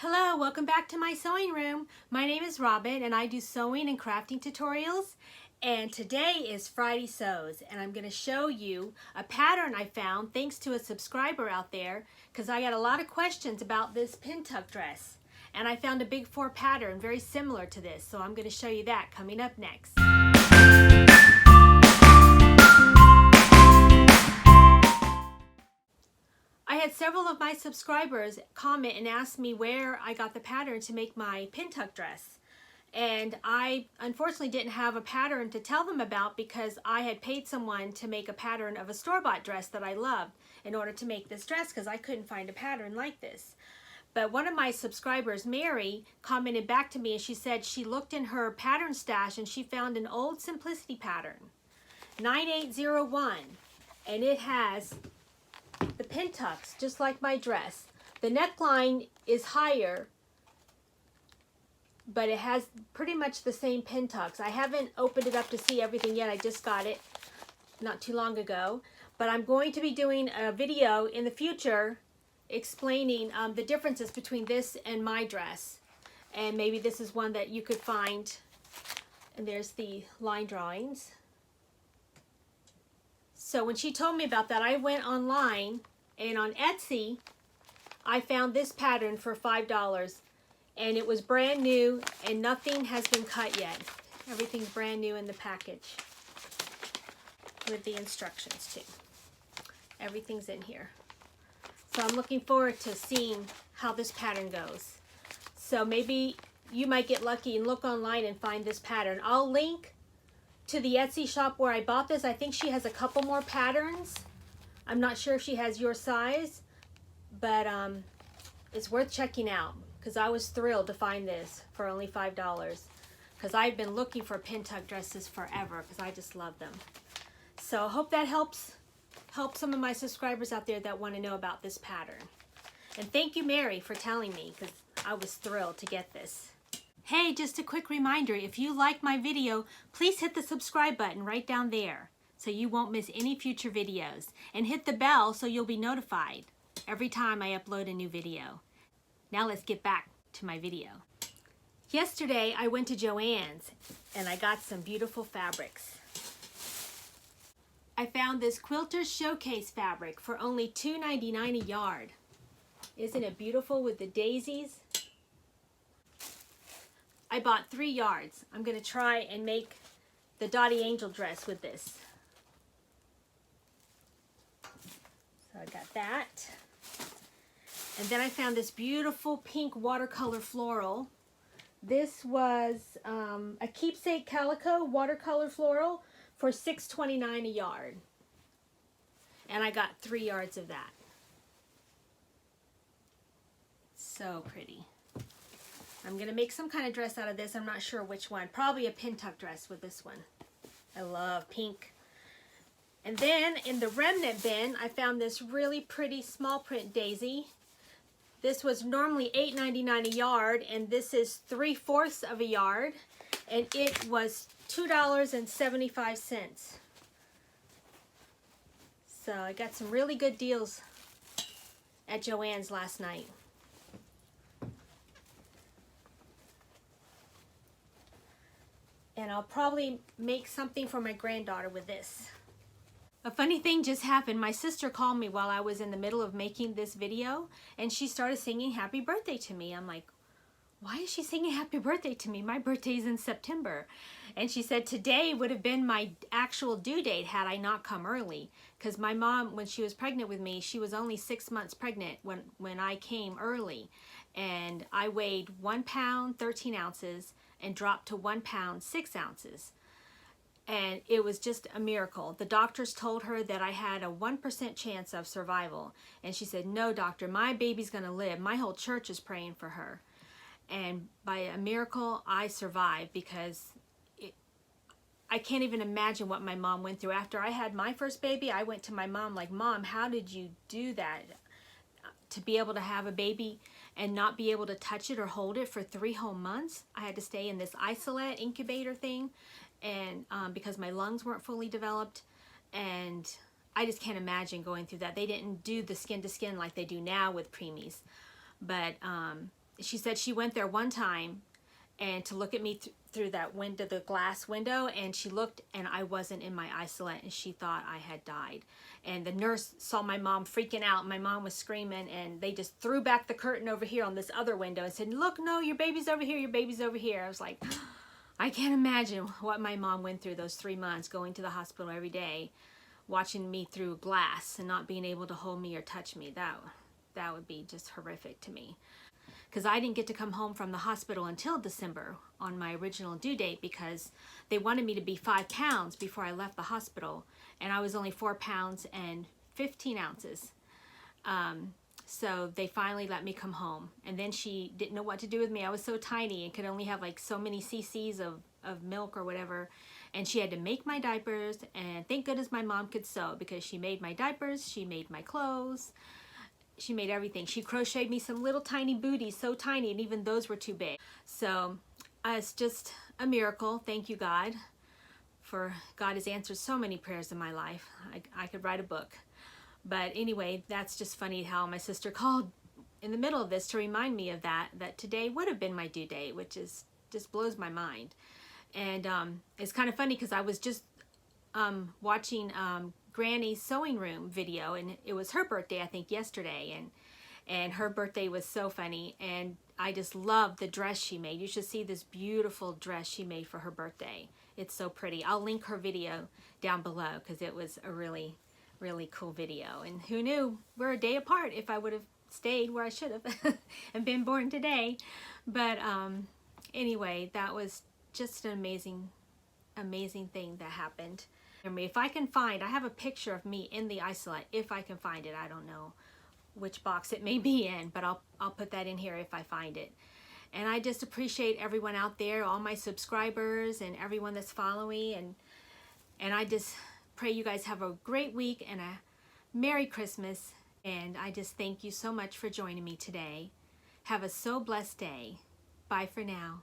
Hello, welcome back to my sewing room. My name is Robyn and I do sewing and crafting tutorials. And today is Fridaysews and I'm going to show you a pattern I found thanks to a subscriber out there because I got a lot of questions about this pin tuck dress. And I found a big 4 pattern very similar to this, so I'm going to show you that coming up next. I had several of my subscribers comment and ask me where I got the pattern to make my pin tuck dress. And I unfortunately didn't have a pattern to tell them about because I had paid someone to make a pattern of a store-bought dress that I loved in order to make this dress because I couldn't find a pattern like this. But one of my subscribers, Mary, commented back to me and she said she looked in her pattern stash and she found an old Simplicity pattern, 9801, and it has the pin tucks just like my dress. The neckline is higher, but it has pretty much the same pin tucks. I haven't opened it up to see everything yet. I just got it not too long ago, but I'm going to be doing a video in the future explaining the differences between this and my dress, and maybe this is one that you could find. And there's the line drawings. So when she told me about that, I went online, and on Etsy I found this pattern for $5, and it was brand new and nothing has been cut yet. Everything's brand new in the package with the instructions too. Everything's in here. So I'm looking forward to seeing how this pattern goes. So maybe you might get lucky and look online and find this pattern. I'll link to the Etsy shop where I bought this. I think she has a couple more patterns. I'm not sure if she has your size, but it's worth checking out because I was thrilled to find this for only $5 because I've been looking for pin tuck dresses forever because I just love them. So I hope that helps some of my subscribers out there that want to know about this pattern. And thank you, Mary, for telling me because I was thrilled to get this. Hey, just a quick reminder, if you like my video, please hit the subscribe button right down there so you won't miss any future videos. And hit the bell so you'll be notified every time I upload a new video. Now let's get back to my video. Yesterday I went to Joann's and I got some beautiful fabrics. I found this Quilter's Showcase fabric for only $2.99 a yard. Isn't it beautiful with the daisies? I bought 3 yards. I'm going to try and make the Dottie Angel dress with this. So I got that. And then I found this beautiful pink watercolor floral. This was a Keepsake Calico watercolor floral for $6.29 a yard. And I got 3 yards of that. So pretty. I'm going to make some kind of dress out of this. I'm not sure which one. Probably a pin tuck dress with this one. I love pink. And then in the remnant bin, I found this really pretty small print daisy. This was normally $8.99 a yard, and this is 3/4 of a yard, and it was $2.75. So I got some really good deals at Joann's last night. And I'll probably make something for my granddaughter with this. A funny thing just happened. My sister called me while I was in the middle of making this video, and she started singing happy birthday to me. I'm like, why is she singing happy birthday to me? My birthday's in September. And she said today would have been my actual due date had I not come early. Because my mom, when she was pregnant with me, she was only 6 months pregnant when I came early. And I weighed 1 pound, 13 ounces, and dropped to 1 pound, 6 ounces. And it was just a miracle. The doctors told her that I had a 1% chance of survival. And she said, no, doctor, my baby's gonna live. My whole church is praying for her. And by a miracle, I survived because I can't even imagine what my mom went through. After I had my first baby, I went to my mom like, Mom, how did you do that? To be able to have a baby and not be able to touch it or hold it for 3 whole months. I had to stay in this isolate incubator thing, and because my lungs weren't fully developed, and I just can't imagine going through that. They didn't do the skin to skin like they do now with preemies, but she said she went there one time and to look at me through that window, the glass window, and she looked and I wasn't in my isolate and she thought I had died. And the nurse saw my mom freaking out. My mom was screaming and they just threw back the curtain over here on this other window and said, look, no, your baby's over here, your baby's over here. I was like, I can't imagine what my mom went through those 3 months, going to the hospital every day, watching me through glass and not being able to hold me or touch me. That would be just horrific to me. Because I didn't get to come home from the hospital until December on my original due date because they wanted me to be 5 pounds before I left the hospital, and I was only 4 pounds and 15 ounces. So they finally let me come home, and then she didn't know what to do with me. I was so tiny and could only have like so many cc's of milk or whatever, and she had to make my diapers, and thank goodness my mom could sew because she made my diapers, she made my clothes, she made everything. She crocheted me some little tiny booties, so tiny, and even those were too big. So it's just a miracle. Thank you, God, for God has answered so many prayers in my life. I could write a book. But anyway, that's just funny how my sister called in the middle of this to remind me of that today would have been my due date, which is just blows my mind. And it's kind of funny because I was just watching Granny's sewing room video, and it was her birthday, I think, yesterday, and her birthday was so funny, and I just loved the dress she made. You should see this beautiful dress she made for her birthday. It's so pretty. I'll link her video down below because it was a really, really cool video. And who knew, we're a day apart. If I would have stayed where I should have and been born today. But anyway, that was just an amazing thing that happened. If I can find, I have a picture of me in the isolate. If I can find it, I don't know which box it may be in, but I'll put that in here if I find it. And I just appreciate everyone out there, all my subscribers and everyone that's following, and I just pray you guys have a great week and a Merry Christmas. And I just thank you so much for joining me today. Have a so blessed day. Bye for now.